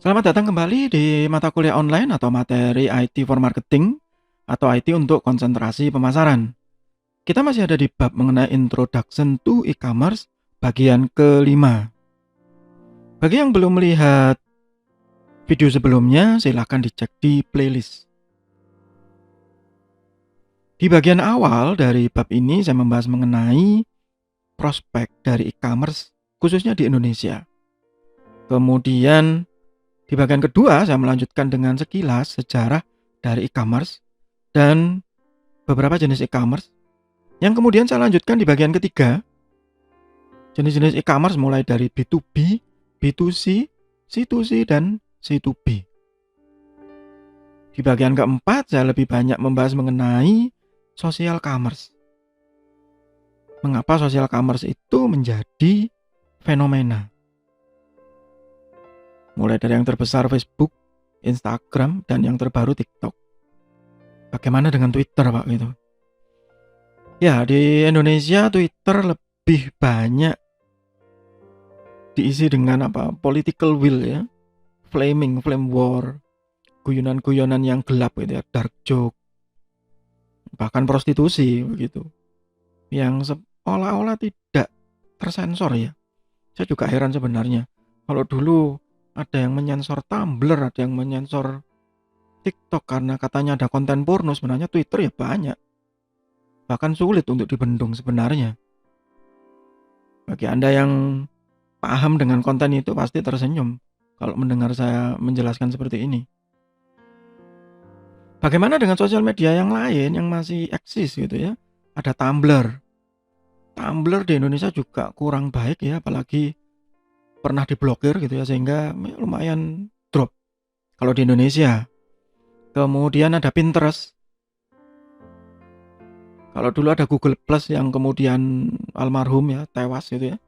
Selamat datang kembali di mata kuliah online atau materi IT for Marketing atau IT untuk konsentrasi pemasaran. Kita masih ada di bab mengenai Introduction to E-commerce bagian kelima. Bagi yang belum melihat video sebelumnya, silahkan dicek di playlist. Di bagian awal dari bab ini saya membahas mengenai prospek dari e-commerce khususnya di Indonesia. Kemudian di bagian kedua saya melanjutkan dengan sekilas sejarah dari e-commerce dan beberapa jenis e-commerce. Yang kemudian saya lanjutkan di bagian ketiga, jenis-jenis e-commerce mulai dari B2B, B2C, C2C, dan C2B. Di bagian keempat, saya lebih banyak membahas mengenai social commerce. Mengapa social commerce itu menjadi fenomena? Mulai dari yang terbesar Facebook, Instagram, dan yang terbaru TikTok. Bagaimana dengan Twitter, Pak? Gitu. Ya, di Indonesia Twitter lebih banyak diisi dengan political will ya, flame war, guyonan-guyonan yang gelap gitu ya, dark joke, bahkan prostitusi begitu, yang seolah-olah tidak tersensor ya. Saya juga heran sebenarnya, kalau dulu ada yang menyensor Tumblr, ada yang menyensor TikTok karena katanya ada konten porno, sebenarnya Twitter ya banyak, bahkan sulit untuk dibendung sebenarnya. Bagi Anda yang paham dengan konten itu pasti tersenyum kalau mendengar saya menjelaskan seperti ini. Bagaimana dengan sosial media yang lain yang masih eksis gitu ya? Ada Tumblr. Tumblr di Indonesia juga kurang baik ya, apalagi pernah diblokir gitu ya, sehingga lumayan drop kalau di Indonesia. Kemudian ada Pinterest. Kalau dulu ada Google Plus yang kemudian almarhum ya, tewas gitu ya.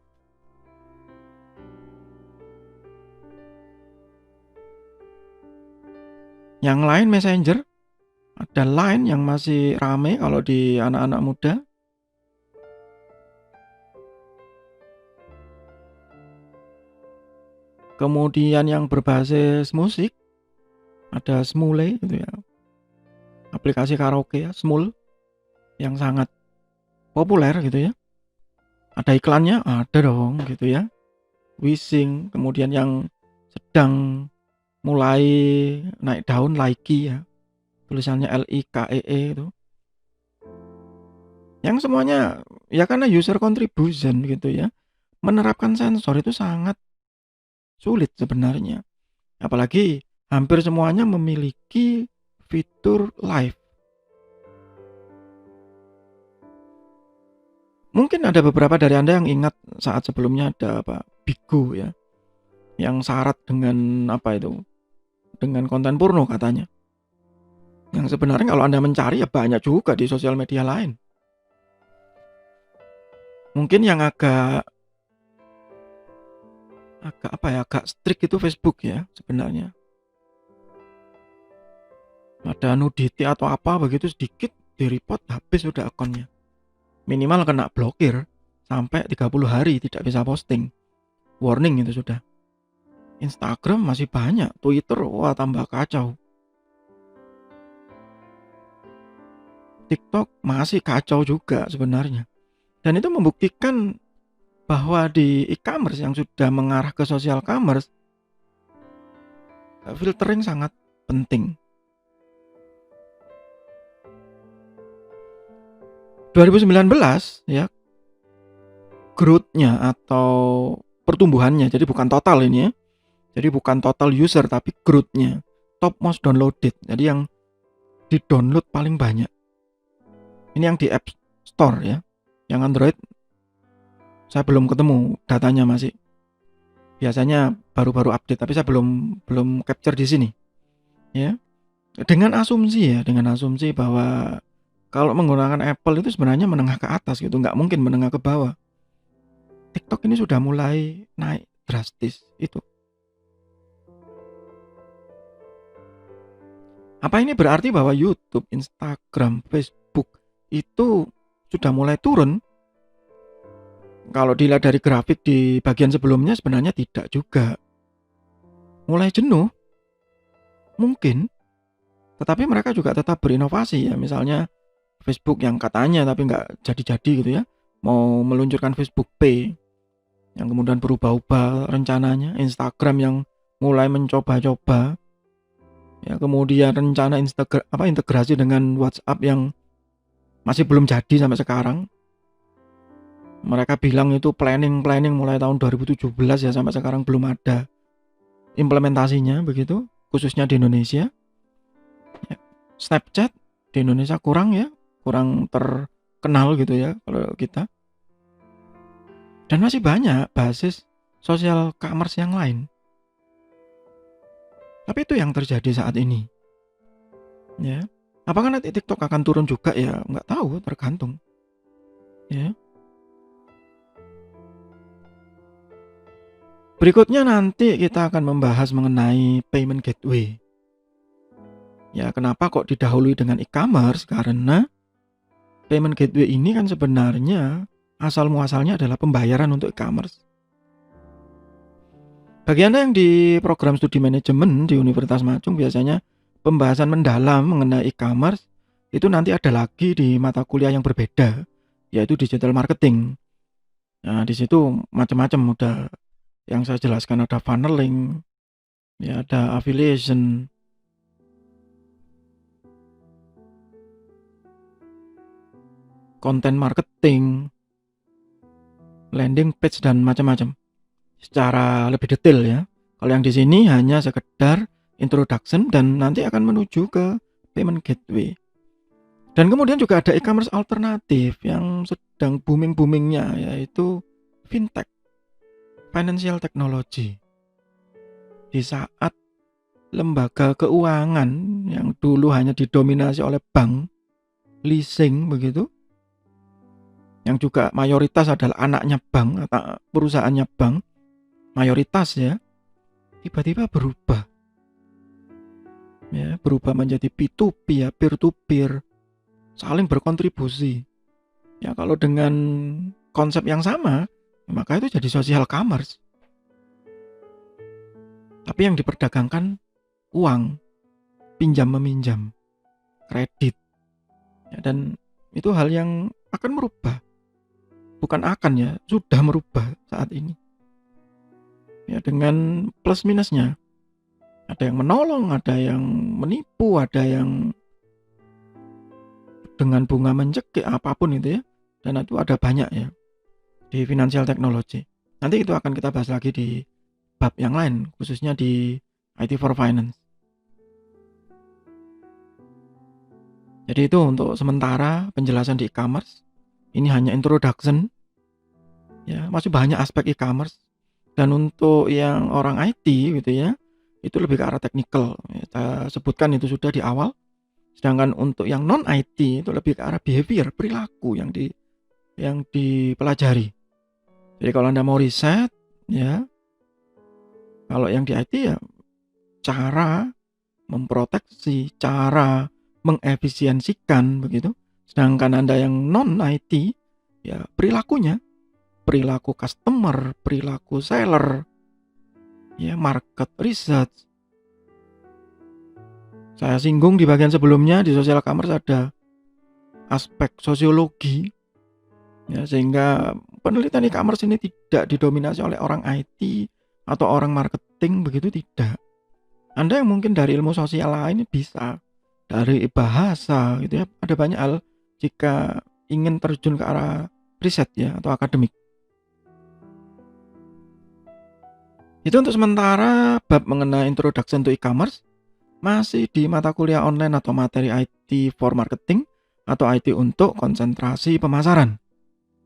Yang lain Messenger, ada Line yang masih rame kalau di anak-anak muda. Kemudian yang berbasis musik, ada Smule gitu ya. Aplikasi karaoke ya, Smule, yang sangat populer gitu ya. Ada iklannya? Ada dong gitu ya. Wishing, kemudian yang sedang mulai naik daun Likee ya. Tulisannya LIKEE itu. Yang semuanya ya karena user contribution gitu ya. Menerapkan sensor itu sangat sulit sebenarnya. Apalagi hampir semuanya memiliki fitur live. Mungkin ada beberapa dari Anda yang ingat saat sebelumnya ada Bigo ya, yang syarat dengan dengan konten porno katanya. Yang sebenarnya kalau Anda mencari ya banyak juga di sosial media lain. Mungkin yang agak strict itu Facebook ya sebenarnya. Ada nudity atau apa begitu sedikit di-report habis sudah akunnya. Minimal kena blokir sampai 30 hari tidak bisa posting. Warning itu sudah. Instagram masih banyak, Twitter wah tambah kacau. TikTok masih kacau juga sebenarnya. Dan itu membuktikan bahwa di e-commerce yang sudah mengarah ke social commerce, filtering sangat penting. 2019 ya, growth-nya atau pertumbuhannya, jadi bukan total ini ya. Jadi bukan total user tapi growth-nya, top most downloaded. Jadi yang di-download paling banyak. Ini yang di App Store ya. Yang Android saya belum ketemu datanya masih. Biasanya baru-baru update tapi saya belum capture di sini. Ya. Dengan asumsi bahwa kalau menggunakan Apple itu sebenarnya menengah ke atas gitu, nggak mungkin menengah ke bawah. TikTok ini sudah mulai naik drastis itu. Apa ini berarti bahwa YouTube, Instagram, Facebook itu sudah mulai turun? Kalau dilihat dari grafik di bagian sebelumnya sebenarnya tidak juga. mulai jenuh, mungkin, tetapi mereka juga tetap berinovasi ya. Misalnya Facebook yang katanya tapi nggak jadi-jadi gitu ya, mau meluncurkan Facebook Pay yang kemudian berubah-ubah rencananya, Instagram yang mulai mencoba-coba, ya kemudian rencana integrasi dengan WhatsApp yang masih belum jadi sampai sekarang. Mereka bilang itu planning mulai tahun 2017 ya, sampai sekarang belum ada implementasinya begitu, khususnya di Indonesia. Ya, Snapchat di Indonesia kurang terkenal gitu ya kalau kita. Dan masih banyak basis sosial commerce yang lain. Tapi itu yang terjadi saat ini. Ya. Apakah nanti TikTok akan turun juga ya? Nggak tahu, tergantung. Ya. Berikutnya nanti kita akan membahas mengenai payment gateway. Ya, kenapa kok didahului dengan e-commerce? Karena payment gateway ini kan sebenarnya asal muasalnya adalah pembayaran untuk e-commerce. Bagi Anda yang di program studi manajemen di Universitas Macung, biasanya pembahasan mendalam mengenai e-commerce itu nanti ada lagi di mata kuliah yang berbeda, yaitu digital marketing. Nah, di situ macam-macam udah yang saya jelaskan, ada funneling, ya ada affiliation, content marketing, landing page dan macam-macam. Secara lebih detail ya. Kalau yang di sini hanya sekedar introduction dan nanti akan menuju ke payment gateway. Dan kemudian juga ada e-commerce alternatif yang sedang booming-boomingnya, yaitu fintech, financial technology. Di saat lembaga keuangan yang dulu hanya didominasi oleh bank, leasing begitu, yang juga mayoritas adalah anaknya bank atau perusahaannya bank, mayoritas ya, tiba-tiba berubah. Ya, berubah menjadi P2P ya, peer to peer, saling berkontribusi. Ya, kalau dengan konsep yang sama, maka itu jadi social commerce. Tapi yang diperdagangkan uang, pinjam meminjam, kredit. Ya, dan itu hal yang akan merubah. Bukan akan ya, sudah merubah saat ini. Ya, dengan plus minusnya. Ada yang menolong, ada yang menipu, ada yang dengan bunga mencekik, apapun itu ya. Dan itu ada banyak ya di financial technology. Nanti itu akan kita bahas lagi di bab yang lain, khususnya di IT for Finance. Jadi itu untuk sementara penjelasan di e-commerce. Ini hanya introduction. Ya, masih banyak aspek e-commerce. Dan untuk yang orang IT gitu ya, itu lebih ke arah technical. Ya, saya sebutkan itu sudah di awal. Sedangkan untuk yang non IT itu lebih ke arah behavior, perilaku yang dipelajari. Jadi kalau Anda mau riset ya, kalau yang di IT ya cara memproteksi, cara mengefisiensikan begitu. Sedangkan Anda yang non IT ya perilakunya, perilaku customer, perilaku seller, ya market research. Saya singgung di bagian sebelumnya di social commerce ada aspek sosiologi, ya sehingga penelitian e-commerce ini tidak didominasi oleh orang IT atau orang marketing begitu, tidak. Anda yang mungkin dari ilmu sosial lain bisa, dari bahasa gitu ya, ada banyak hal jika ingin terjun ke arah riset ya atau akademik. Itu untuk sementara bab mengenai introduction to e-commerce masih di mata kuliah online atau materi IT for marketing atau IT untuk konsentrasi pemasaran.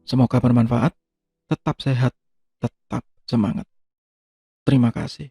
Semoga bermanfaat, tetap sehat, tetap semangat. Terima kasih.